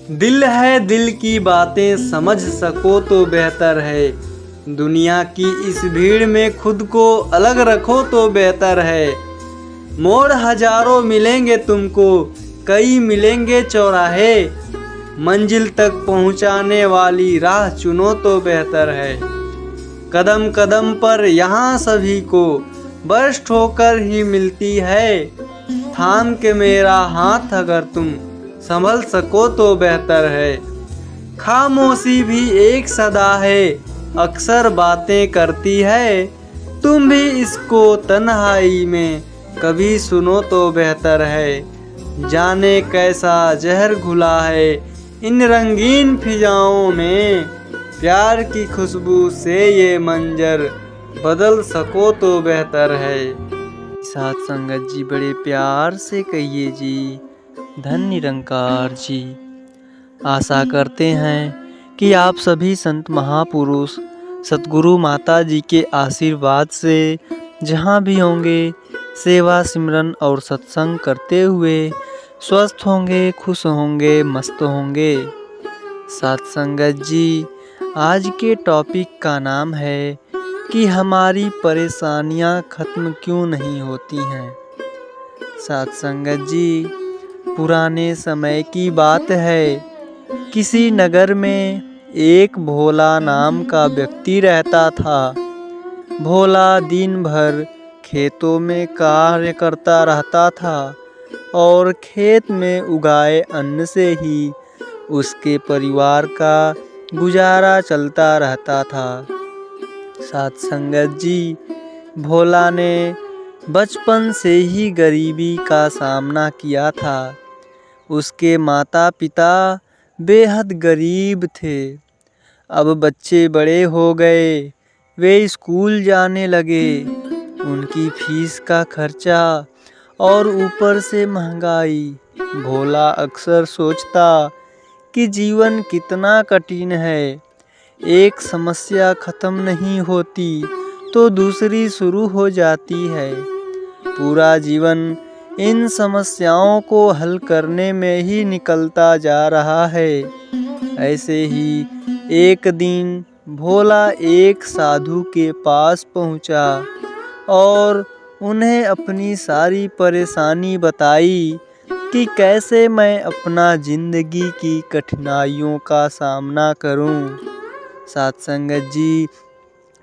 दिल है, दिल की बातें समझ सको तो बेहतर है। दुनिया की इस भीड़ में खुद को अलग रखो तो बेहतर है। मोड़ हजारों मिलेंगे तुमको, कई मिलेंगे चौराहे। मंजिल तक पहुंचाने वाली राह चुनो तो बेहतर है। कदम कदम पर यहाँ सभी को बस ठोकर ही मिलती है। थाम के मेरा हाथ अगर तुम संभल सको तो बेहतर है। खामोशी भी एक सदा है, अक्सर बातें करती है। तुम भी इसको तन्हाई में कभी सुनो तो बेहतर है। जाने कैसा जहर घुला है इन रंगीन फिजाओं में। प्यार की खुशबू से ये मंजर बदल सको तो बेहतर है। साथ संगत जी बड़े प्यार से कहिए जी, धन निरंकार जी। आशा करते हैं कि आप सभी संत महापुरुष सतगुरु माता जी के आशीर्वाद से जहाँ भी होंगे सेवा सिमरन और सत्संग करते हुए स्वस्थ होंगे, खुश होंगे, मस्त होंगे। साथ संगत जी, आज के टॉपिक का नाम है कि हमारी परेशानियाँ ख़त्म क्यों नहीं होती हैं। साथ संगत जी, पुराने समय की बात है। किसी नगर में एक भोला नाम का व्यक्ति रहता था। भोला दिन भर खेतों में कार्य करता रहता था और खेत में उगाए अन्न से ही उसके परिवार का गुजारा चलता रहता था। साथ संगत जी, भोला ने बचपन से ही गरीबी का सामना किया था। उसके माता पिता बेहद गरीब थे। अब बच्चे बड़े हो गए, वे स्कूल जाने लगे। उनकी फीस का खर्चा और ऊपर से महंगाई। भोला अक्सर सोचता कि जीवन कितना कठिन है। एक समस्या ख़त्म नहीं होती तो दूसरी शुरू हो जाती है। पूरा जीवन इन समस्याओं को हल करने में ही निकलता जा रहा है। ऐसे ही एक दिन भोला एक साधु के पास पहुंचा और उन्हें अपनी सारी परेशानी बताई कि कैसे मैं अपना ज़िंदगी की कठिनाइयों का सामना करूं। साथ संगत जी,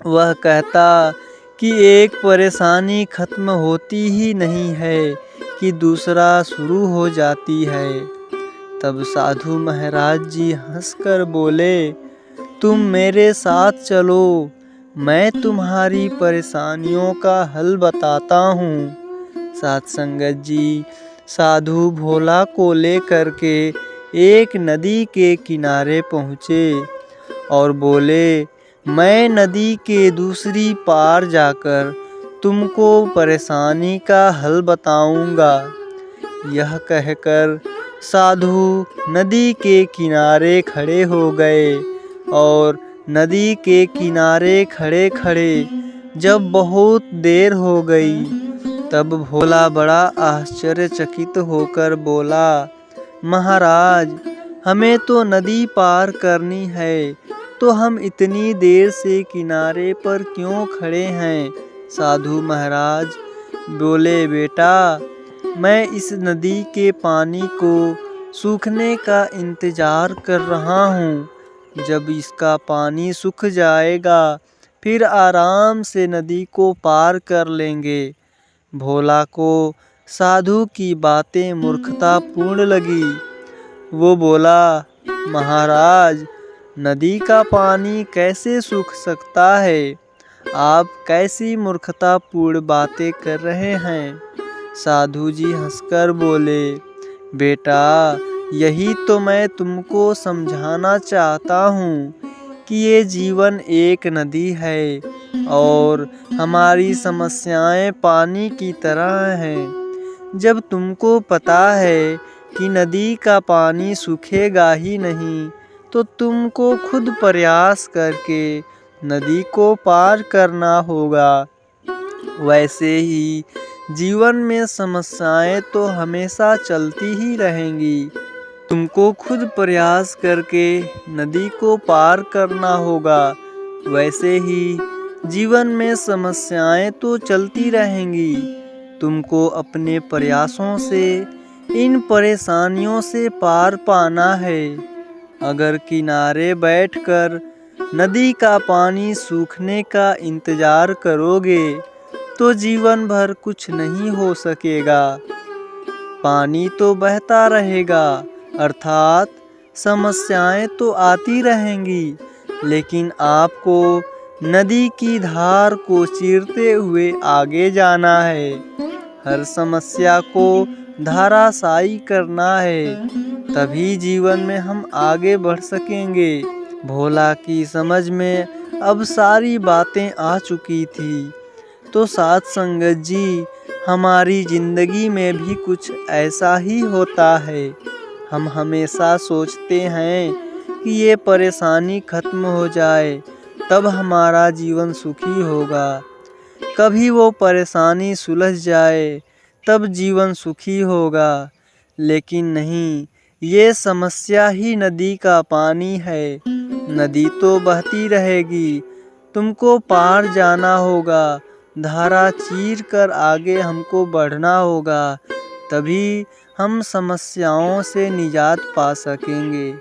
वह कहता कि एक परेशानी ख़त्म होती ही नहीं है कि दूसरा शुरू हो जाती है। तब साधु महाराज जी हंसकर बोले, तुम मेरे साथ चलो, मैं तुम्हारी परेशानियों का हल बताता हूँ। साथ संगत जी, साधु भोला को लेकर के एक नदी के किनारे पहुँचे और बोले, मैं नदी के दूसरी पार जाकर तुमको परेशानी का हल बताऊंगा। यह कहकर साधु नदी के किनारे खड़े हो गए और नदी के किनारे खड़े खड़े जब बहुत देर हो गई, तब भोला बड़ा आश्चर्यचकित होकर बोला, महाराज, हमें तो नदी पार करनी है, तो हम इतनी देर से किनारे पर क्यों खड़े हैं। साधु महाराज बोले, बेटा, मैं इस नदी के पानी को सूखने का इंतज़ार कर रहा हूँ। जब इसका पानी सूख जाएगा फिर आराम से नदी को पार कर लेंगे। भोला को साधु की बातें मूर्खतापूर्ण लगी। वो बोला, महाराज, नदी का पानी कैसे सूख सकता है। आप कैसी मूर्खतापूर्ण बातें कर रहे हैं। साधु जी हंसकर बोले, बेटा, यही तो मैं तुमको समझाना चाहता हूँ कि ये जीवन एक नदी है और हमारी समस्याएं पानी की तरह हैं। जब तुमको पता है कि नदी का पानी सूखेगा ही नहीं, तो तुमको खुद प्रयास करके नदी को पार करना होगा। वैसे ही जीवन में समस्याएं तो हमेशा चलती ही रहेंगी, तुमको खुद प्रयास करके नदी को पार करना होगा। वैसे ही जीवन में समस्याएं तो चलती रहेंगी। तुमको अपने प्रयासों से इन परेशानियों से पार पाना है। अगर किनारे बैठकर नदी का पानी सूखने का इंतजार करोगे तो जीवन भर कुछ नहीं हो सकेगा। पानी तो बहता रहेगा, अर्थात समस्याएं तो आती रहेंगी, लेकिन आपको नदी की धार को चीरते हुए आगे जाना है। हर समस्या को धराशायी करना है, तभी जीवन में हम आगे बढ़ सकेंगे। भोला की समझ में अब सारी बातें आ चुकी थी। तो साथ संगत जी, हमारी ज़िंदगी में भी कुछ ऐसा ही होता है। हम हमेशा सोचते हैं कि ये परेशानी खत्म हो जाए तब हमारा जीवन सुखी होगा। कभी वो परेशानी सुलझ जाए तब जीवन सुखी होगा, लेकिन नहीं, ये समस्या ही नदी का पानी है। नदी तो बहती रहेगी, तुमको पार जाना होगा। धारा चीर कर आगे हमको बढ़ना होगा, तभी हम समस्याओं से निजात पा सकेंगे।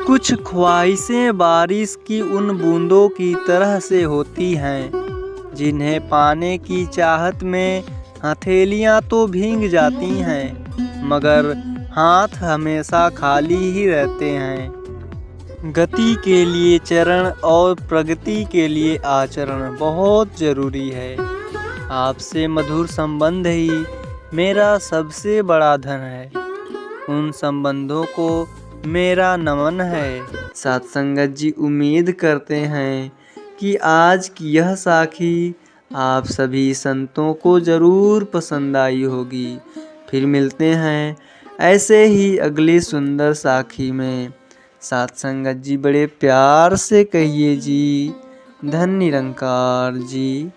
कुछ ख्वाहिशें बारिश की उन बूंदों की तरह से होती हैं, जिन्हें पाने की चाहत में हथेलियां तो भीग जाती हैं, मगर हाथ हमेशा खाली ही रहते हैं। गति के लिए चरण और प्रगति के लिए आचरण बहुत ज़रूरी है। आपसे मधुर संबंध ही मेरा सबसे बड़ा धन है। उन संबंधों को मेरा नमन है। सत्संगत जी, उम्मीद करते हैं कि आज की यह साखी आप सभी संतों को ज़रूर पसंद आई होगी। फिर मिलते हैं ऐसे ही अगली सुंदर साखी में। सत्संगत जी, बड़े प्यार से कहिए जी, धन निरंकार जी।